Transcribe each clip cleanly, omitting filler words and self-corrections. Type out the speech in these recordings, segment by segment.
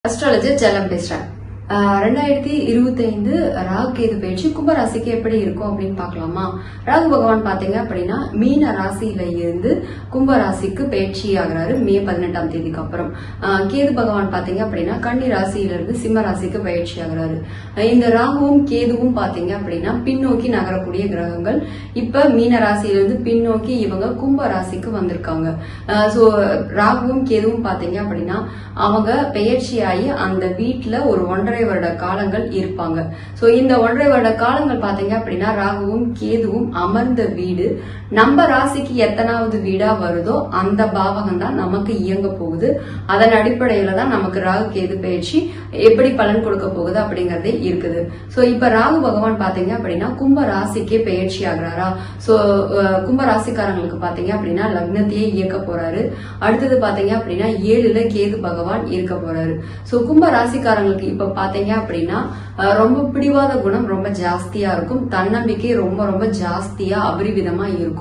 Astrologer ஜலம் பேசுறேன். 2025 ராகு கேது பயிற்சி கும்பராசிக்கு எப்படி இருக்கும் அப்படின்னு பாக்கலாமா? ராகு பகவான் பாத்தீங்க அப்படின்னா மீன ராசியில இருந்து கும்பராசிக்கு பயிற்சி ஆகிறாரு மே 18ஆம் தேதிக்கு அப்புறம். கேது பகவான் பாத்தீங்க அப்படின்னா கன்னி ராசியில இருந்து சிம்ம ராசிக்கு பயிற்சி ஆகிறாரு. இந்த ராகுவும் கேதுவும் பாத்தீங்க அப்படின்னா பின்னோக்கி நகரக்கூடிய கிரகங்கள். இப்ப மீன ராசியிலிருந்து பின்னோக்கி இவங்க கும்ப ராசிக்கு வந்திருக்காங்க. சோ ராகுவும் கேதுவும் பாத்தீங்க அப்படின்னா அவங்க பெயர்ச்சியாகி அந்த வீட்டுல ஒரு 1.5 வருட காலங்கள் இருப்பாங்க. சோ இந்த 1.5 வருட காலங்கள் பாத்தீங்க அப்படின்னா ராகுவும் கேதுவும் அமர்ந்த வீடு நம்ம ராசிக்கு எத்தனாவது வீடா வருதோ அந்த பாவகம் தான் நமக்கு இயங்க போகுது. அதன் அடிப்படையில தான் நமக்கு ராகு கேது பயிற்சி எப்படி பலன் கொடுக்க போகுது அப்படிங்கறதே இருக்குது. சோ இப்ப ராகு பகவான் பாத்தீங்க அப்படின்னா கும்ப ராசிக்கே பயிற்சி ஆகிறாரா? சோ கும்ப ராசிக்காரங்களுக்கு பாத்தீங்க அப்படின்னா லக்னத்தையே இயக்க போறாரு. அடுத்தது பாத்தீங்க அப்படின்னா 7ல கேது பகவான் இருக்க போறாரு. சோ கும்ப ராசிக்காரங்களுக்கு இப்ப பாத்தீங்க அப்படின்னா ரொம்ப பிடிவாத குணம் ரொம்ப ஜாஸ்தியா இருக்கும். தன்னம்பிக்கை ரொம்ப ரொம்ப ஜாஸ்தியா அபரிவிதமா இருக்கும்.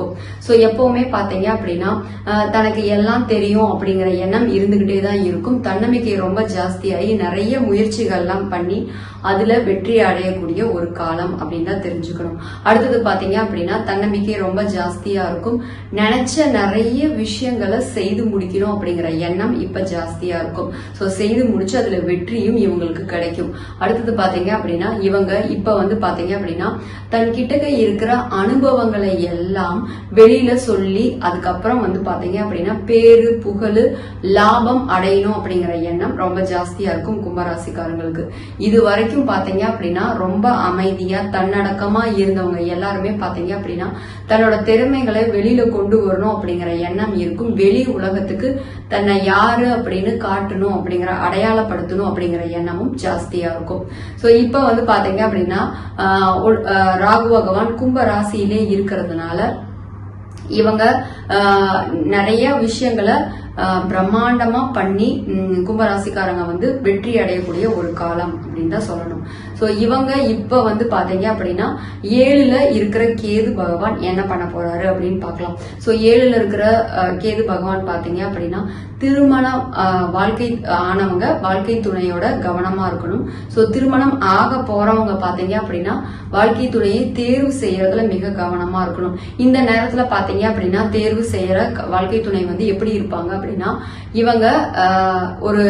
சோ எப்பவுமே பாத்தீங்க அப்படின்னா தனக்கு எல்லாம் தெரியும் அப்படிங்கிற எண்ணம் இருந்துகிட்டே தான் இருக்கும். தன்னம்பிக்கை ரொம்ப ஜாஸ்தியாகி நிறைய முயற்சிகள் எல்லாம் பண்ணி அதுல வெற்றி அடையக்கூடிய ஒரு காலம் அப்படின்னு தான் தெரிஞ்சுக்கணும். அடுத்தது பாத்தீங்க அப்படின்னா தன்னம்பிக்கை ரொம்ப ஜாஸ்தியா இருக்கும். நினைச்ச நிறைய விஷயங்களை செய்து முடிக்கணும் அப்படிங்கிற எண்ணம் இப்ப ஜாஸ்தியா இருக்கும். சோ செய்து முடிச்சு அதுல வெற்றியும் இவங்களுக்கு கிடைக்கும். அடுத்தது பாத்தீங்க அப்படின்னா இவங்க இப்ப பாத்தீங்க அப்படின்னா தன் கிட்டக்க இருக்கிற அனுபவங்களை எல்லாம் வெளியில சொல்லி அதுக்கப்புறம் பாத்தீங்க அப்படின்னா பேரு புகழ் லாபம் அடையணும் அப்படிங்கிற எண்ணம் ரொம்ப ஜாஸ்தியா இருக்கும் கும்பராசிக்காரங்களுக்கு. இது வரைக்கும் பாத்தீங்க அப்படின்னா ரொம்ப அமைதியா தன்னடக்கமா இருந்தவங்க எல்லாருமே பாத்தீங்க அப்படின்னா தன்னோட திறமைகளை வெளியில கொண்டு வரணும் அப்படிங்கிற எண்ணம் இருக்கும். வெளி உலகத்துக்கு தன்னை யாரு அப்படின்னு காட்டணும் அப்படிங்கிற அடையாளப்படுத்தணும் அப்படிங்கிற எண்ணமும் ஜாஸ்தியா இருக்கும். சோ இப்ப பாத்தீங்க அப்படின்னா ராகு பகவான் கும்ப ராசியிலே இருக்கிறதுனால இவங்க நிறைய விஷயங்களை பிரம்மாண்டமா பண்ணி கும்பராசிக்காரங்க வெற்றி அடையக்கூடிய ஒரு காலம் அப்படின்னு தான் சொல்லணும். சோ இவங்க இப்ப பாத்தீங்க அப்படின்னா 7ல இருக்கிற கேது பகவான் என்ன பண்ண போறாரு அப்படின்னு பாக்கலாம். சோ 7ல இருக்கிற கேது பகவான் பாத்தீங்க அப்படின்னா திருமணம் வாழ்க்கை ஆனவங்க வாழ்க்கை துணையோட கவனமா இருக்கணும். சோ திருமணம் ஆக போறவங்க பாத்தீங்க அப்படின்னா வாழ்க்கை துணையை தேர்வு செய்யறதுல மிக கவனமா இருக்கணும். இந்த நேரத்துல பாத்தீங்க அப்படின்னா தேர்வு செய்யற வாழ்க்கை துணை எப்படி இருப்பாங்க அப்படின்னா இவங்க ஒரு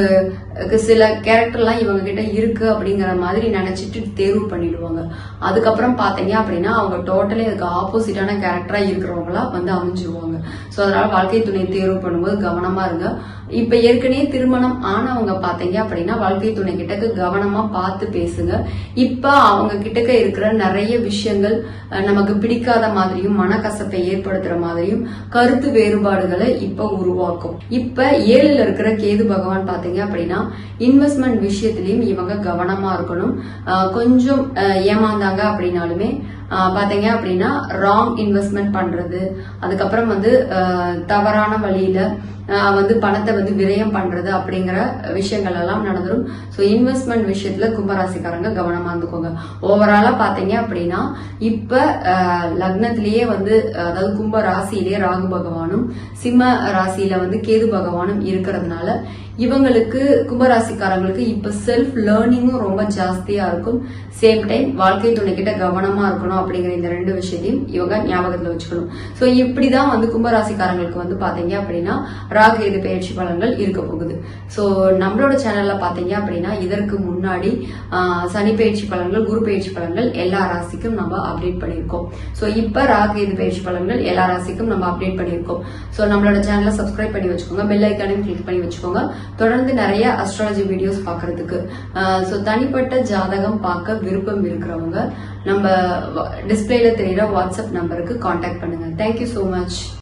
சில கேரக்டர் எல்லாம் இவங்க கிட்ட இருக்கு அப்படிங்கிற மாதிரி நினைச்சிட்டு தேர்வு பண்ணிடுவாங்க. அதுக்கப்புறம் பாத்தீங்க அப்படின்னா அவங்க டோட்டலி அதுக்கு ஆப்போசிட்டான கேரக்டரா இருக்கிறவங்களா அமைஞ்சிருவாங்க. சோ அதனால வாழ்க்கை துணை தேர்வு பண்ணும்போது கவனமா இருங்க. இப்ப ஏற்கனவே திருமணம் ஆனவங்க பாத்தீங்க அப்படின்னா வாழ்க்கை துணை கிட்டக்கு கவனமா பார்த்து பேசுங்க. இப்ப அவங்க கிட்டக்க இருக்கிற நிறைய விஷயங்கள் நமக்கு பிடிக்காத மாதிரியும் மனக்கசப்பை ஏற்படுத்துற மாதிரியும் கருத்து வேறுபாடுகளை இப்ப உருவாக்கும். இப்ப 7ல இருக்கிற கேது பகவான் பாத்தீங்க அப்படின்னா இன்வெஸ்ட்மெண்ட் விஷயத்திலயும் இவங்க கவனமா இருக்கணும். கொஞ்சம் ஏமாந்தாங்க அப்படின்னாலுமே பாத்தீங்க அப்படின்னா ராங் இன்வெஸ்ட்மெண்ட் பண்றது அதுக்கப்புறம் தவறான வழியில பணத்தை விரயம் பண்றது அப்படிங்கிற விஷயங்கள் எல்லாம் நடந்துடும். சோ இன்வெஸ்ட்மெண்ட் விஷயத்துல கும்பராசிக்காரங்க கவனமா இருந்துக்கோங்க. ஓவராலா பாத்தீங்க அப்படின்னா இப்ப லக்னத்திலேயே அதாவது கும்ப ராசியிலேயே ராகு பகவானும் சிம்ம ராசியில கேது பகவானும் இருக்கிறதுனால இவங்களுக்கு கும்பராசிக்காரங்களுக்கு இப்ப செல்ஃப் லேர்னிங்கும் ரொம்ப ஜாஸ்தியா இருக்கும். சேம் டைம் வாழ்க்கை துணை கிட்ட கவனமா இருக்கணும் அப்படிங்கிற இந்த 2 விஷயத்தையும் இவங்க ஞாபகத்துல வச்சுக்கணும். சோ இப்படிதான் கும்பராசிக்காரங்களுக்கு பாத்தீங்க அப்படின்னா ராகு கேது பயிற்சி பலன்கள் இருக்க போகுது. சோ நம்மளோட சேனல்ல பாத்தீங்க அப்படின்னா இதற்கு முன்னாடி சனி பயிற்சி பலன்கள் குரு பயிற்சி பலன்கள் எல்லா ராசிக்கும் நம்ம அப்டேட் பண்ணிருக்கோம். சோ இப்ப ராகு கேது பயிற்சி பலன்கள் எல்லா ராசிக்கும் நம்ம அப்டேட் பண்ணிருக்கோம். சோ நம்மளோட சேனலை சப்ஸ்கிரைப் பண்ணி வச்சுக்கோங்க. பெல் ஐக்கானையும் கிளிக் பண்ணி வச்சுக்கோங்க. தொடர்ந்து நிறைய அஸ்ட்ராலஜி வீடியோஸ் பாக்குறதுக்கு. சோ தனிப்பட்ட ஜாதகம் பார்க்க விருப்பம் இருக்கிறவங்க நம்ம டிஸ்பிளேல தெரியுற வாட்ஸ்அப் நம்பருக்கு கான்டாக்ட் பண்ணுங்க. Thank you so much.